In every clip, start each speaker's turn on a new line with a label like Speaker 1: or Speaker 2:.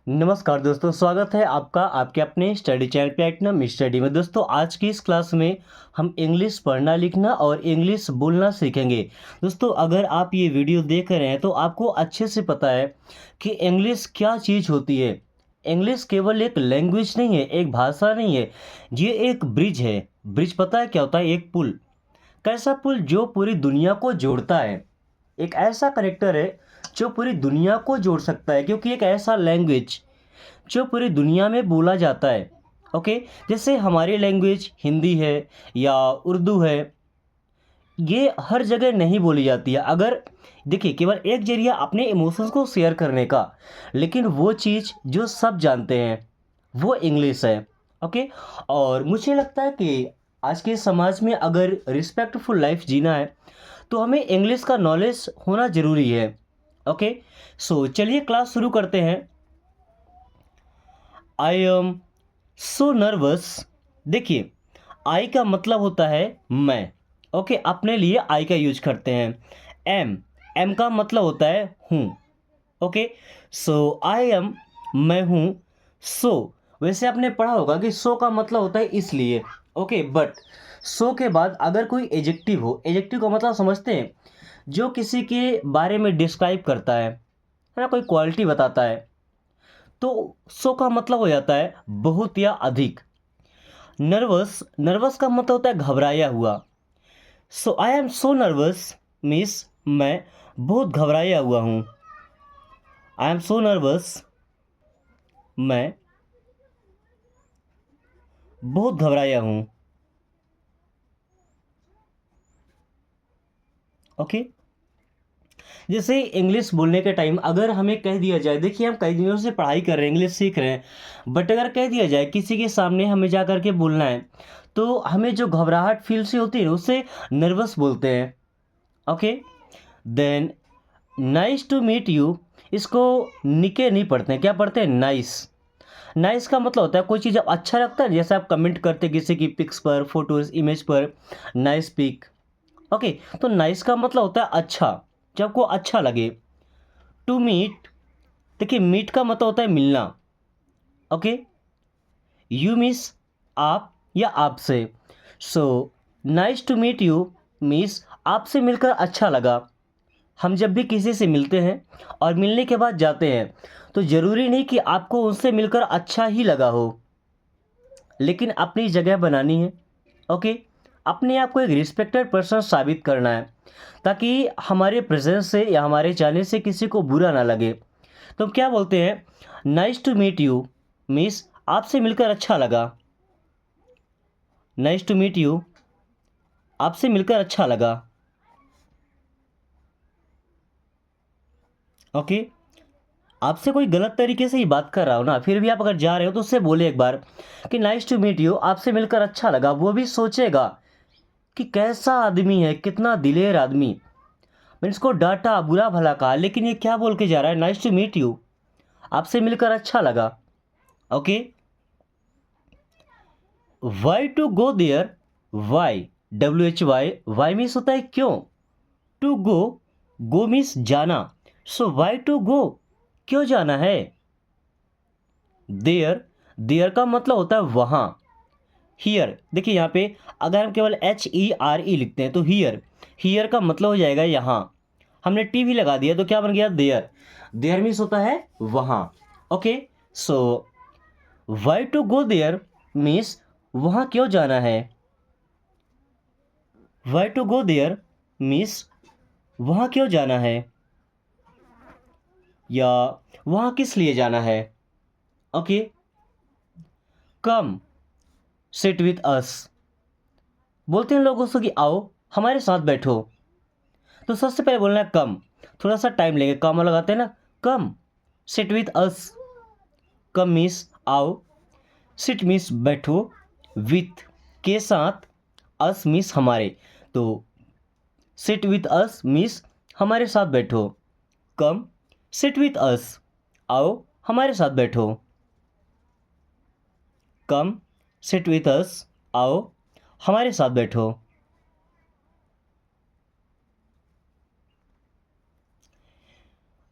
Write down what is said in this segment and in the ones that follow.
Speaker 1: नमस्कार दोस्तों, स्वागत है आपका आपके अपने स्टडी चैनल प्लेटिनम स्टडी में। दोस्तों, आज की इस क्लास में हम इंग्लिश पढ़ना लिखना और इंग्लिश बोलना सीखेंगे। दोस्तों, अगर आप ये वीडियो देख रहे हैं तो आपको अच्छे से पता है कि इंग्लिश क्या चीज़ होती है। इंग्लिश केवल एक लैंग्वेज नहीं है, एक भाषा नहीं है, ये एक ब्रिज है। ब्रिज पता है क्या होता है? एक पुल। कैसा पुल? जो पूरी दुनिया को जोड़ता है। एक ऐसा कनेक्टर है जो पूरी दुनिया को जोड़ सकता है, क्योंकि एक ऐसा लैंग्वेज जो पूरी दुनिया में बोला जाता है। ओके, जैसे हमारी लैंग्वेज हिंदी है या उर्दू है, ये हर जगह नहीं बोली जाती है। अगर देखिए, केवल एक जरिया अपने इमोशंस को शेयर करने का, लेकिन वो चीज़ जो सब जानते हैं वो इंग्लिश है। ओके, और मुझे लगता है कि आज के समाज में अगर रिस्पेक्टफुल लाइफ जीना है तो हमें इंग्लिश का नॉलेज होना ज़रूरी है। ओके, सो चलिए क्लास शुरू करते हैं। आई एम सो नर्वस। देखिए, आई का मतलब होता है मैं। ओके, अपने लिए आई का यूज करते हैं। एम एम का मतलब होता है हूँ। ओके, सो आई एम, मैं हूँ। सो वैसे आपने पढ़ा होगा कि सो का मतलब होता है इसलिए। ओके, बट सो के बाद अगर कोई एजेक्टिव हो, एजेक्टिव का मतलब समझते हैं, जो किसी के बारे में डिस्क्राइब करता है ना, कोई क्वालिटी बताता है, तो सो का मतलब हो जाता है बहुत या अधिक। नर्वस, नर्वस का मतलब होता है घबराया हुआ। So I am so nervous means मैं बहुत घबराया हुआ हूँ। आई एम सो नर्वस, मैं बहुत घबराया हूँ। ओके, जैसे इंग्लिश बोलने के टाइम अगर हमें कह दिया जाए, देखिए हम कई दिनों से पढ़ाई कर रहे हैं, इंग्लिश सीख रहे हैं, बट अगर कह दिया जाए किसी के सामने हमें जा कर के बोलना है, तो हमें जो घबराहट फील सी होती है उससे नर्वस बोलते हैं। Okay, then nice to meet you, इसको निके नहीं पढ़ते हैं, क्या पढ़ते हैं? नाइस। नाइस का मतलब होता है कोई चीज़ आप अच्छा लगता है, जैसे आप कमेंट करते हैं किसी की पिक्स पर, फोटोज, इमेज पर, नाइस पिक। ओके, तो नाइस का मतलब होता है अच्छा, जब आपको अच्छा लगे। टू मीट, देखिए मीट का मतलब होता है मिलना। ओके, यू मीन्स आप या आपसे। So nice to meet you means आपसे मिलकर अच्छा लगा। हम जब भी किसी से मिलते हैं और मिलने के बाद जाते हैं, तो ज़रूरी नहीं कि आपको उनसे मिलकर अच्छा ही लगा हो, लेकिन अपनी जगह बनानी है। ओके, अपने आप को एक रिस्पेक्टेड पर्सन साबित करना है, ताकि हमारे प्रेजेंस से या हमारे जाने से किसी को बुरा ना लगे। तो हम क्या बोलते हैं? Nice to meet you means आपसे मिलकर अच्छा लगा। नाइस टू मीट यू, आपसे मिलकर अच्छा लगा। ओके, आपसे कोई गलत तरीके से ही बात कर रहा हो ना, फिर भी आप अगर जा रहे हो तो उससे बोले एक बार कि नाइस टू मीट यू, आपसे मिलकर अच्छा लगा। वो भी सोचेगा कि कैसा आदमी है, कितना दिलेर आदमी। मैंने इसको डांटा, बुरा भला कहा, लेकिन ये क्या बोल के जा रहा है? नाइस टू मीट यू, आपसे मिलकर अच्छा लगा। Okay, why to go there, why, WHY, why means होता है क्यों। टू गो, गो मीन्स जाना। सो वाई टू गो, क्यों जाना है। देयर, देयर का मतलब होता है वहाँ। हियर, देखिए यहाँ पे अगर हम केवल HERE लिखते हैं तो हियर, हियर का मतलब हो जाएगा यहाँ। हमने टीवी लगा दिया तो क्या बन गया? देयर। देयर मीन्स होता है वहाँ। Okay, so why to go there means वहाँ क्यों जाना है। Why to go there means वहाँ क्यों जाना है, या वहाँ किस लिए जाना है। Okay, come sit with us, बोलते हैं लोगों से कि आओ हमारे साथ बैठो, तो सबसे पहले बोलना है कम। थोड़ा सा टाइम लेंगे, कम लगाते हैं ना, come sit with us. Come means आओ, सिट मीन्स बैठो, विथ के साथ, अस मीन्स हमारे। तो सिट विथ अस मीन्स हमारे साथ बैठो। कम सिट विथ अस, आओ हमारे साथ बैठो। कम सिट विथ अस, आओ हमारे साथ बैठो।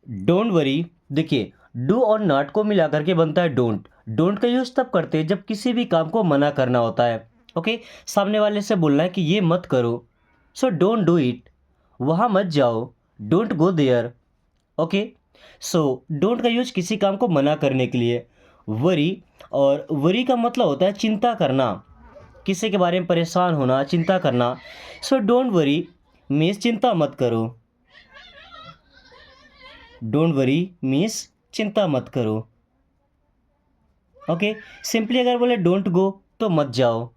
Speaker 1: डोंट वरी, देखिए डू और नॉट को मिला करके बनता है डोंट। डोंट का यूज़ तब करते हैं जब किसी भी काम को मना करना होता है। ओके, सामने वाले से बोलना है कि ये मत करो, सो डोंट डू इट, वहाँ मत जाओ, don't go there. Okay, so don't का यूज किसी काम को मना करने के लिए। वरी, और वरी का मतलब होता है चिंता करना, किसी के बारे में परेशान होना, चिंता करना। सो डोंट वरी मीन्स चिंता मत करो। डोंट वरी मीन्स चिंता मत करो। ओके, सिंपली अगर बोले डोंट गो तो मत जाओ,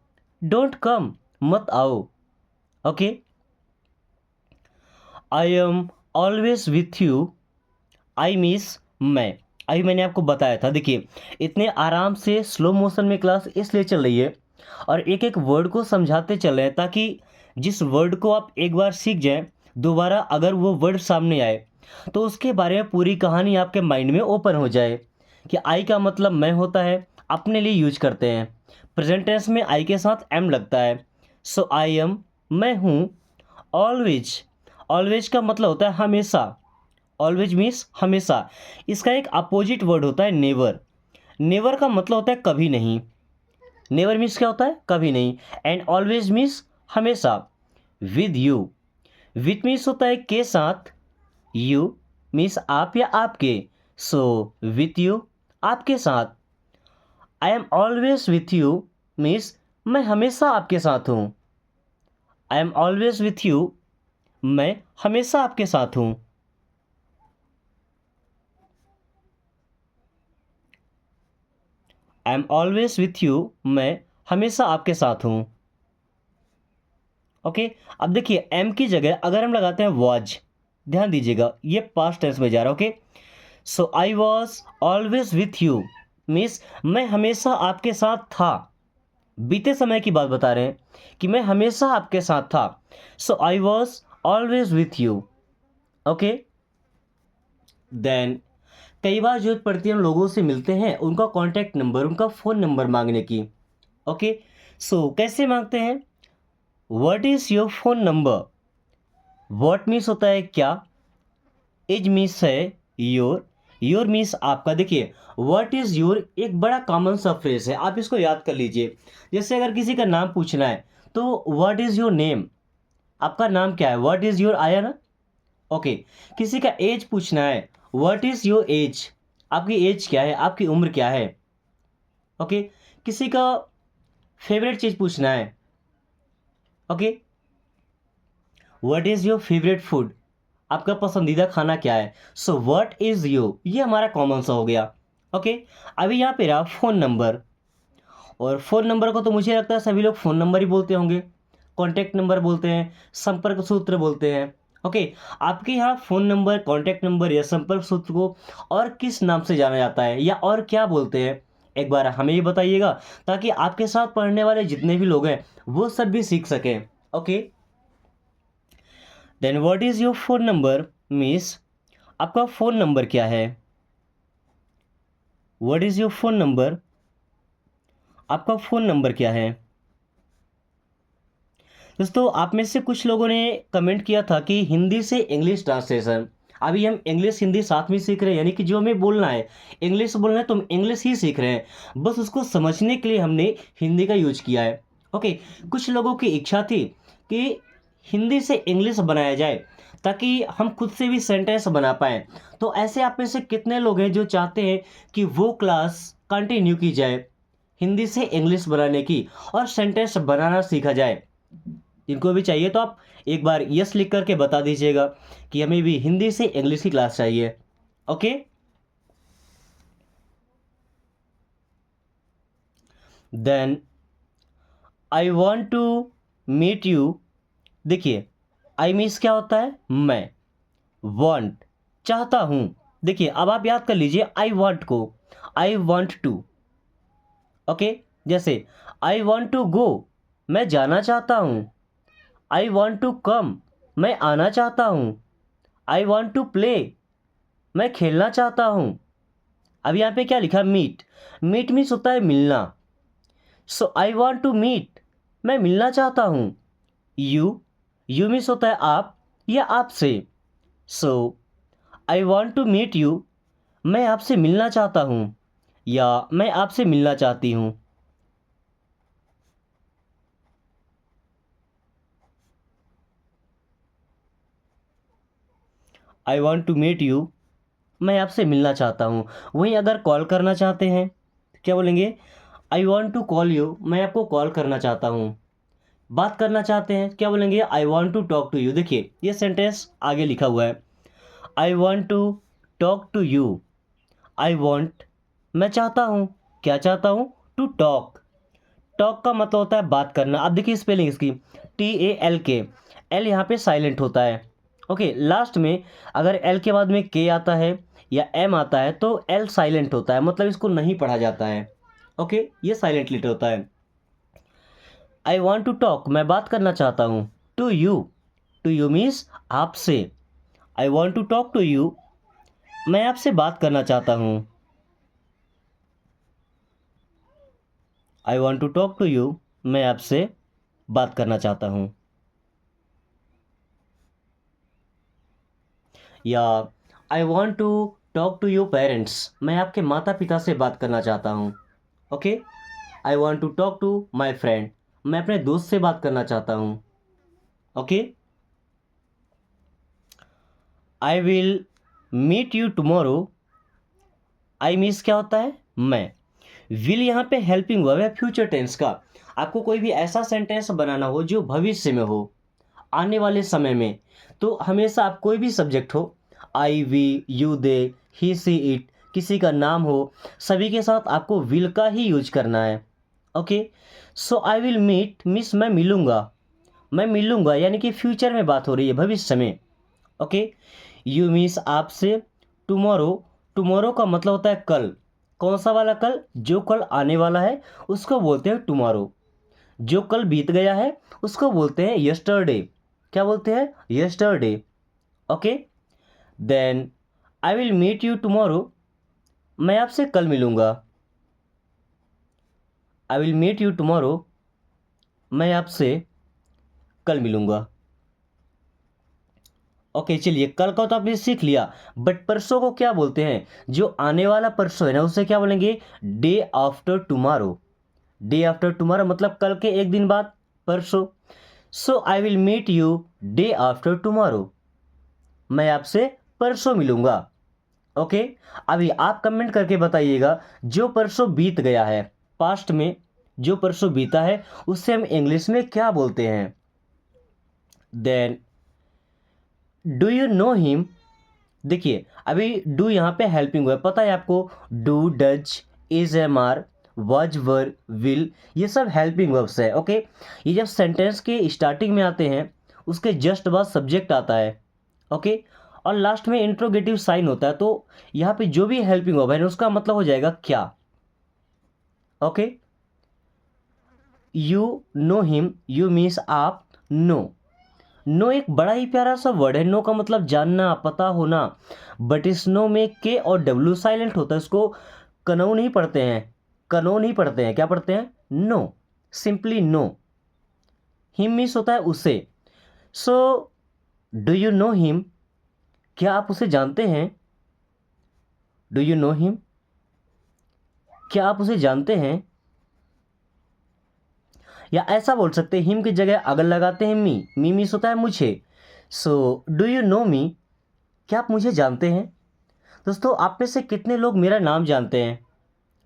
Speaker 1: डोंट कम मत आओ। Okay, I am always with you, I miss मैं। अभी मैंने आपको बताया था, देखिए इतने आराम से स्लो मोशन में क्लास इसलिए चल रही है और एक एक वर्ड को समझाते चल रहे हैं ताकि जिस वर्ड को आप एक बार सीख जाएं, दोबारा अगर वो वर्ड सामने आए तो उसके बारे में पूरी कहानी आपके माइंड में ओपन हो जाए कि आई का मतलब मैं होता है, अपने लिए यूज करते हैं। प्रेजेंट टेंस में आई के साथ एम लगता है। सो आई एम मैं हूँ। ऑलवेज, ऑलवेज का मतलब होता है हमेशा। ऑलवेज मीन्स हमेशा। इसका एक अपोजिट वर्ड होता है नेवर। नेवर का मतलब होता है कभी नहीं। नेवर मीन्स क्या होता है, कभी नहीं। एंड ऑलवेज मीन्स हमेशा। विद यू, विथ मीन्स होता है के साथ, यू मीन्स आप या आपके। सो विथ यू आपके साथ। I am always with you means मैं हमेशा आपके साथ हूँ। I am always with you, मैं हमेशा आपके साथ हूँ। I am always with you, मैं हमेशा आपके साथ हूँ। ओके, अब देखिए एम की जगह अगर हम लगाते हैं वॉज, ध्यान दीजिएगा ये पास्ट टेंस में जा रहा है। Okay, so I was always with you means मैं हमेशा आपके साथ था। बीते समय की बात बता रहे हैं कि मैं हमेशा आपके साथ था। So I was always with you. Okay, then कई बार जरूरत पड़ती है हम लोगों से मिलते हैं उनका कॉन्टैक्ट नंबर, उनका फ़ोन नंबर मांगने की। ओके, सो कैसे मांगते हैं, what is your phone number. What means होता है क्या, इज मीन्स है योर, योर मीन्स आपका। देखिए व्हाट इज़ योर एक बड़ा कॉमन सा फ्रेज है, आप इसको याद कर लीजिए। जैसे अगर किसी का नाम पूछना है तो व्हाट इज़ योर नेम, आपका नाम क्या है, व्हाट इज़ योर, आया ना। ओके, किसी का एज पूछना है, व्हाट इज़ योर एज, आपकी एज क्या है, आपकी उम्र क्या है। ओके, किसी का फेवरेट चीज़ पूछना है। Okay, what is your favourite food, आपका पसंदीदा खाना क्या है। सो व्हाट इज़ यू, ये हमारा कॉमन सा हो गया। ओके, अभी यहाँ पे रहा फ़ोन नंबर। और फ़ोन नंबर को तो मुझे लगता है सभी लोग फ़ोन नंबर ही बोलते होंगे, कॉन्टैक्ट नंबर बोलते हैं, संपर्क सूत्र बोलते हैं। ओके, आपके यहाँ फ़ोन नंबर, कॉन्टैक्ट नंबर या संपर्क सूत्र को और किस नाम से जाना जाता है या और क्या बोलते हैं, एक बार हमें ये बताइएगा ताकि आपके साथ पढ़ने वाले जितने भी लोग हैं वो सब भी सीख सकें। Okay, then what is your phone number means आपका फ़ोन नंबर क्या है। What is your phone number, आपका फ़ोन नंबर क्या है। दोस्तों आप में से कुछ लोगों ने कमेंट किया था कि हिंदी से इंग्लिश ट्रांसलेशन, अभी हम इंग्लिश हिंदी साथ में सीख रहे हैं, यानी कि जो हमें बोलना है, इंग्लिश बोलना है तो हम इंग्लिश ही सीख रहे हैं, बस उसको समझने के लिए हमने हिंदी का यूज किया है। ओके, कुछ लोगों की इच्छा थी कि हिंदी से इंग्लिश बनाया जाए ताकि हम खुद से भी सेंटेंस बना पाएँ। तो ऐसे आप में से कितने लोग हैं जो चाहते हैं कि वो क्लास कंटिन्यू की जाए, हिंदी से इंग्लिश बनाने की और सेंटेंस बनाना सीखा जाए। जिनको भी चाहिए तो आप एक बार यस लिख करके बता दीजिएगा कि हमें भी हिंदी से इंग्लिश की क्लास चाहिए। Okay, then I want to meet you. देखिए आई मीन्स क्या होता है, मैं, वॉन्ट चाहता हूँ। देखिए अब आप याद कर लीजिए आई वॉन्ट को, आई वॉन्ट टू। ओके, जैसे आई वॉन्ट टू गो, मैं जाना चाहता हूँ। आई वॉन्ट टू कम, मैं आना चाहता हूँ। आई वॉन्ट टू प्ले, मैं खेलना चाहता हूँ। अब यहाँ पे क्या लिखा, मीट, मीट मीन्स होता है मिलना। सो आई वॉन्ट टू मीट, मैं मिलना चाहता हूँ। यू, यू मीन्स होता है आप या आपसे। So I want to meet you, मैं आपसे मिलना चाहता हूँ या मैं आपसे मिलना चाहती हूँ। I want to meet you, मैं आपसे मिलना चाहता हूँ। वहीं अगर कॉल करना चाहते हैं तो क्या बोलेंगे? I want to call you, मैं आपको कॉल करना चाहता हूँ। बात करना चाहते हैं क्या बोलेंगे? I want to talk to you. देखिए ये सेंटेंस आगे लिखा हुआ है, I want to talk to you. I want मैं चाहता हूँ, क्या चाहता हूँ? To talk. टॉक का मतलब होता है बात करना। अब देखिए स्पेलिंग इसकी, TALK। एल यहाँ पे साइलेंट होता है। ओके, लास्ट में अगर एल के बाद में के आता है या एम आता है तो एल साइलेंट होता है, मतलब इसको नहीं पढ़ा जाता है। ओके, ये साइलेंट लेटर होता है। आई वॉन्ट टू टॉक, मैं बात करना चाहता हूँ। टू यू मीन्स आपसे। I want to talk to you, मैं आपसे बात करना चाहता हूँ। I want to talk to you, मैं आपसे बात करना चाहता हूँ। या I want to talk to your parents, मैं आपके माता पिता से बात करना चाहता हूँ। Okay, I want to talk to my friend, मैं अपने दोस्त से बात करना चाहता हूँ। Okay, I will meet you tomorrow. I means क्या होता है? मैं। विल यहाँ पे हेल्पिंग वर्ब है फ्यूचर टेंस का। आपको कोई भी ऐसा सेंटेंस बनाना हो जो भविष्य में हो, आने वाले समय में, तो हमेशा आप कोई भी सब्जेक्ट हो, I we you they he she it, किसी का नाम हो, सभी के साथ आपको विल का ही यूज करना है। Okay, so I will meet miss मैं मिलूंगा। मैं मिलूंगा यानी कि फ्यूचर में बात हो रही है, भविष्य में। ओके, यू मीन्स आपसे। टुमारो, टुमारो का मतलब होता है कल। कौन सा वाला कल? जो कल आने वाला है उसको बोलते हैं टुमारो। जो कल बीत गया है उसको बोलते हैं यस्टरडे। क्या बोलते हैं? Yesterday. Okay, then I will meet you tomorrow, मैं आपसे कल मिलूंगा। I will meet you tomorrow, मैं आपसे कल मिलूंगा। ओके, चलिए कल का तो आपने सीख लिया, बट परसों को क्या बोलते हैं? जो आने वाला परसों है ना, उसे क्या बोलेंगे? Day after tomorrow. Day after tomorrow मतलब कल के एक दिन बाद, परसों। So I will meet you day after tomorrow, मैं आपसे परसों मिलूंगा। ओके, अभी आप कमेंट करके बताइएगा जो परसों बीत गया है, पास्ट में जो परसों बीता है उससे हम इंग्लिश में क्या बोलते हैं। Then do you know him. देखिए अभी डू यहाँ पे हेल्पिंग हुआ है, पता है आपको? Do, does, is, am are, was, were, will, ये सब हेल्पिंग वर्ब्स है। ओके, ये जब सेंटेंस के स्टार्टिंग में आते हैं उसके जस्ट बाद सब्जेक्ट आता है। ओके, और लास्ट में इंट्रोगेटिव साइन होता है, तो यहाँ पे जो भी हेल्पिंग वर्ब है उसका मतलब हो जाएगा क्या। Okay, you know him, you means आप। नो, नो एक बड़ा ही प्यारा सा वर्ड है। नो का मतलब जानना, पता होना, बट इस नो में के और डब्ल्यू साइलेंट होता है, इसको कनो नहीं पढ़ते हैं। कनो नहीं पढ़ते हैं, क्या पढ़ते हैं? Know, simply know. Him means होता है उसे। So do you know him, क्या आप उसे जानते हैं? डू यू नो हिम, क्या आप उसे जानते हैं? या ऐसा बोल सकते हैं, हिम की जगह अगर लगाते हैं मी, मी मीन्स होता है मुझे। सो डू यू नो मी, क्या आप मुझे जानते हैं? दोस्तों आप में से कितने लोग मेरा नाम जानते हैं?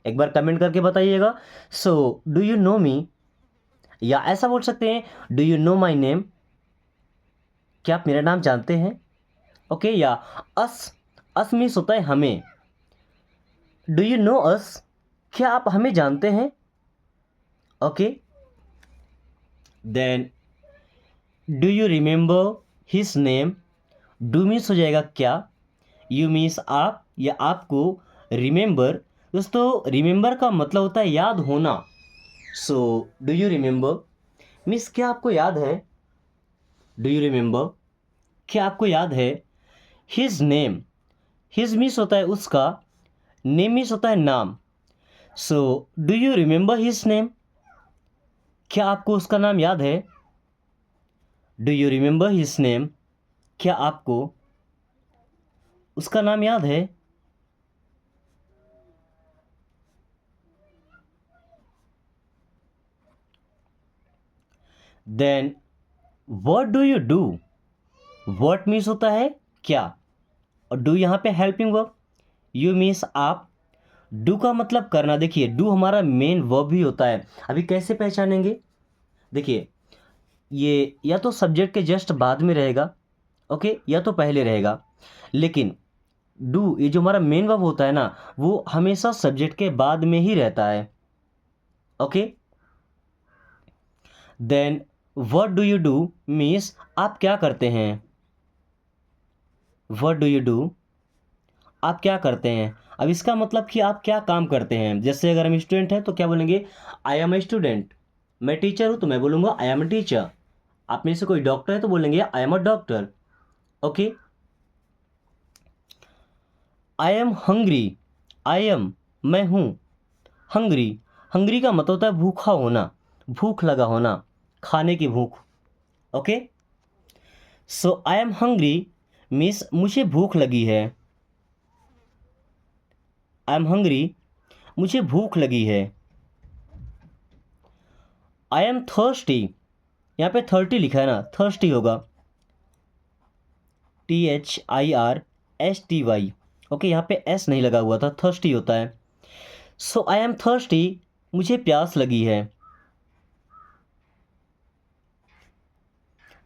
Speaker 1: एक बार कमेंट करके बताइएगा। सो डू यू नो मी, या ऐसा बोल सकते हैं do you know my name, क्या आप मेरा नाम जानते हैं? ओके, या अस, अस मीन्स होता है हमें। डू यू नो अस, क्या आप हमें जानते हैं? Okay, then do you remember his name. Do means हो जाएगा क्या, यू मीन्स आप या आपको, रिमेंबर। दोस्तों रिमेंबर का मतलब होता है याद होना। सो डू यू रिमेंबर मीन्स क्या आपको याद है? डू यू रिमेंबर, क्या आपको याद है? हिज नेम, हिज मीन्स होता है उसका, नेम मीन्स होता है नाम। So do you remember his name, क्या आपको उसका नाम याद है? Do you remember his name, क्या आपको उसका नाम याद है? Then what do you do, what means होता है क्या, और डू यहाँ पे हेल्पिंग वर्ब, यू मीन्स आप, डू का मतलब करना। देखिए डू हमारा मेन वर्ब भी होता है। अभी कैसे पहचानेंगे, देखिए ये या तो सब्जेक्ट के जस्ट बाद में रहेगा, ओके, या तो पहले रहेगा, लेकिन डू ये जो हमारा मेन वर्ब होता है ना, वो हमेशा सब्जेक्ट के बाद में ही रहता है, okay. Then what do you do means आप क्या करते हैं, व्हाट डू यू डू आप क्या करते हैं। अब इसका मतलब कि आप क्या काम करते हैं। जैसे अगर हम स्टूडेंट हैं तो क्या बोलेंगे, आई एम ए स्टूडेंट। मैं टीचर हूँ तो मैं बोलूँगा आई एम ए टीचर। आप में से कोई डॉक्टर है तो बोलेंगे I am a doctor, okay. I am hungry, I am मैं हूँ, हंग्री, हंग्री का मतलब होता है भूखा होना, भूख लगा होना, खाने की भूख, okay. So I am hungry means मुझे भूख लगी है, आई एम हंग्री मुझे भूख लगी है। आई एम थर्स्टी, यहाँ पे 30 लिखा है ना, थर्स्टी होगा THIRSTY, ओके, यहाँ पे एस नहीं लगा हुआ था, थर्स्टी होता है। सो आई एम थर्स्टी मुझे प्यास लगी है।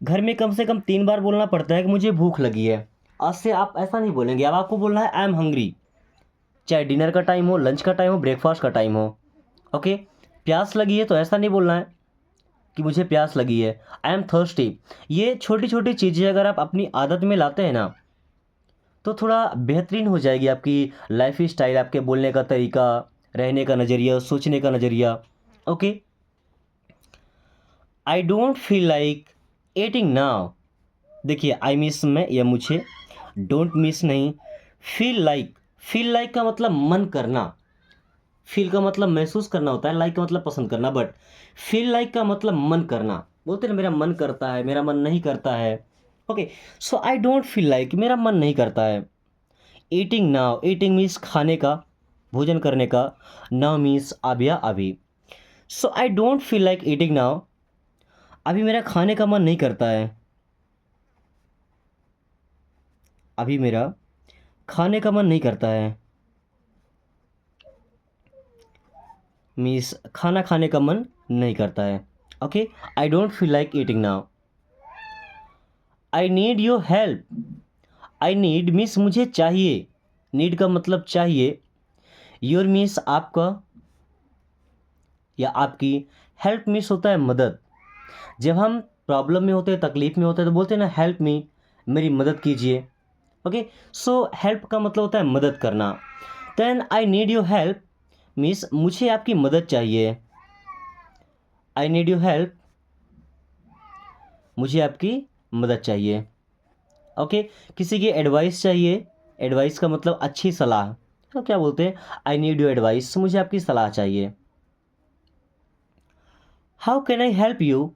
Speaker 1: घर में कम से कम 3 बार बोलना पड़ता है कि मुझे भूख लगी है। आज से आप ऐसा नहीं बोलेंगे, अब आपको बोलना है आई एम हंग्री, चाहे डिनर का टाइम हो, लंच का टाइम हो, ब्रेकफास्ट का टाइम हो, ओके। प्यास लगी है तो ऐसा नहीं बोलना है कि मुझे प्यास लगी है, आई एम थर्स्टी। ये छोटी छोटी चीज़ें अगर आप अपनी आदत में लाते हैं ना, तो थोड़ा बेहतरीन हो जाएगी आपकी लाइफ स्टाइल, आपके बोलने का तरीका, रहने का नज़रिया, सोचने का नज़रिया, okay. I don't feel like eating now, देखिए आई मिस में या मुझे, डोंट मिस नहीं, फील लाइक, फील लाइक का मतलब मन करना, फील का मतलब महसूस करना होता है, लाइक का मतलब पसंद करना, बट फील लाइक का मतलब मन करना। बोलते हैं ना मेरा मन करता है, मेरा मन नहीं करता है, okay. So I don't feel like मेरा मन नहीं करता है। ईटिंग नाउ, ईटिंग मीन्स खाने का, भोजन करने का, नाउ मीन्स अब या अभी। So I don't feel like eating now, अभी मेरा खाने का मन नहीं करता है, अभी मेरा खाने का मन नहीं करता है, मीन्स खाना खाने का मन नहीं करता है, okay. I don't feel like eating now. I need your help, I need means मुझे चाहिए, नीड का मतलब चाहिए, योर मीन्स आपका या आपकी, हेल्प मीन्स होता है मदद। जब हम प्रॉब्लम में होते हैं, तकलीफ़ में होते हैं तो बोलते हैं ना हेल्प मी, मेरी मदद कीजिए, ओके। सो हेल्प का मतलब होता है मदद करना। Then I need your help means मुझे आपकी मदद चाहिए, आई नीड योर हेल्प मुझे आपकी मदद चाहिए, ओके। किसी की एडवाइस चाहिए, एडवाइस का मतलब अच्छी सलाह, तो क्या बोलते हैं, आई नीड योर एडवाइस, मुझे आपकी सलाह चाहिए। How can I help you,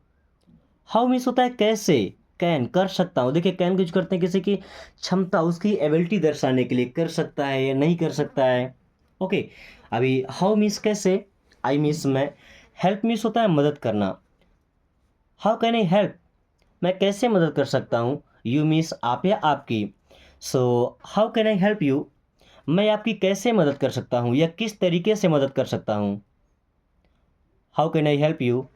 Speaker 1: how means होता है कैसे, कैन कर सकता हूँ। देखिए कैन यूज करते हैं किसी की क्षमता, उसकी एबिलिटी दर्शाने के लिए, कर सकता है या नहीं कर सकता है, ओके। अभी हाउ मीन्स कैसे, आई मीन्स मैं, हेल्प मीन्स होता है मदद करना। हाउ कैन आई हेल्प मैं कैसे मदद कर सकता हूँ, यू मीन्स आप या आपकी। So how can I help you मैं आपकी कैसे मदद कर सकता हूँ या किस तरीके से मदद कर सकता हूँ। How can I help you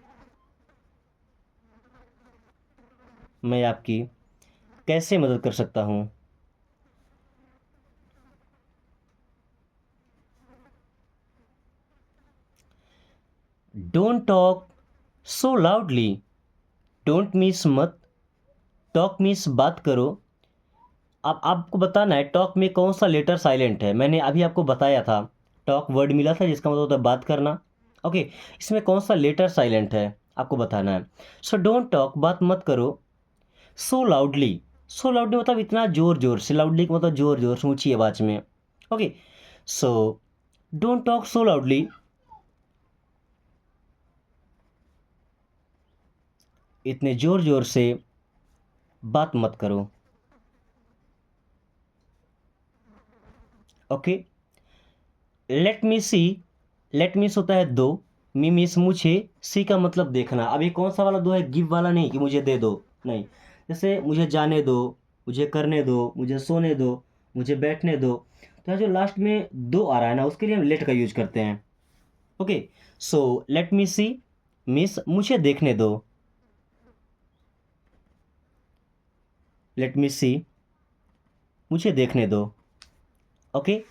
Speaker 1: मैं आपकी कैसे मदद कर सकता हूँ। Don't talk so loudly, don't means मत, टॉक मीन्स बात करो। अब आपको बताना है टॉक में कौन सा लेटर साइलेंट है। मैंने अभी आपको बताया था, टॉक वर्ड मिला था जिसका मतलब होता है बात करना, ओके। इसमें कौन सा लेटर साइलेंट है आपको बताना है। सो डोंट टॉक बात मत करो, सो लाउडली, सो लाउडली मतलब इतना ज़ोर ज़ोर से, लाउडली का मतलब ज़ोर ज़ोर से, ऊँची आवाज़ में, okay. So don't talk so loudly, इतने ज़ोर ज़ोर से बात मत करो, ओके। लेट मी सी, लेट मीन्स होता है दो, मी मीन्स मुझे, सी का मतलब देखना। अब ये कौन सा वाला दो है, गिव वाला नहीं कि मुझे दे दो, नहीं। जैसे मुझे जाने दो, मुझे करने दो, मुझे सोने दो, मुझे बैठने दो, तो यहाँ जो लास्ट में दो आ रहा है ना, उसके लिए हम लेट का यूज करते हैं। Okay, so let me see means मुझे देखने दो, लेट मी सी मुझे देखने दो। ओके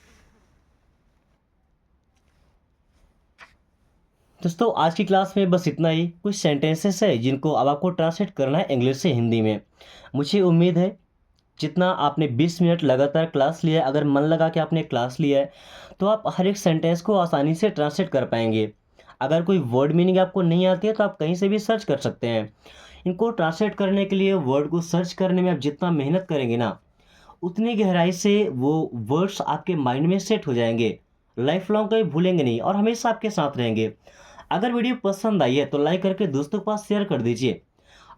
Speaker 1: दोस्तों, आज की क्लास में बस इतना ही। कुछ सेंटेंसेस है जिनको अब आपको ट्रांसलेट करना है इंग्लिश से हिंदी में। मुझे उम्मीद है जितना आपने 20 मिनट लगातार क्लास लिया है, अगर मन लगा के आपने क्लास लिया है, तो आप हर एक सेंटेंस को आसानी से ट्रांसलेट कर पाएंगे। अगर कोई वर्ड मीनिंग आपको नहीं आती है तो आप कहीं से भी सर्च कर सकते हैं। इनको ट्रांसलेट करने के लिए वर्ड को सर्च करने में आप जितना मेहनत करेंगे ना, उतनी गहराई से वो वर्ड्स आपके माइंड में सेट हो जाएंगे। लाइफ लॉन्ग कभी भूलेंगे नहीं और हमेशा आपके साथ रहेंगे। अगर वीडियो पसंद आई है तो लाइक करके दोस्तों के पास शेयर कर दीजिए।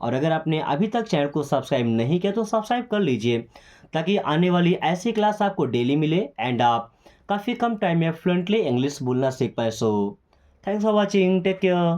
Speaker 1: और अगर आपने अभी तक चैनल को सब्सक्राइब नहीं किया तो सब्सक्राइब कर लीजिए, ताकि आने वाली ऐसी क्लास आपको डेली मिले एंड आप काफ़ी कम टाइम में फ्लुएंटली इंग्लिश बोलना सीख पाए। So thanks for watching, take care.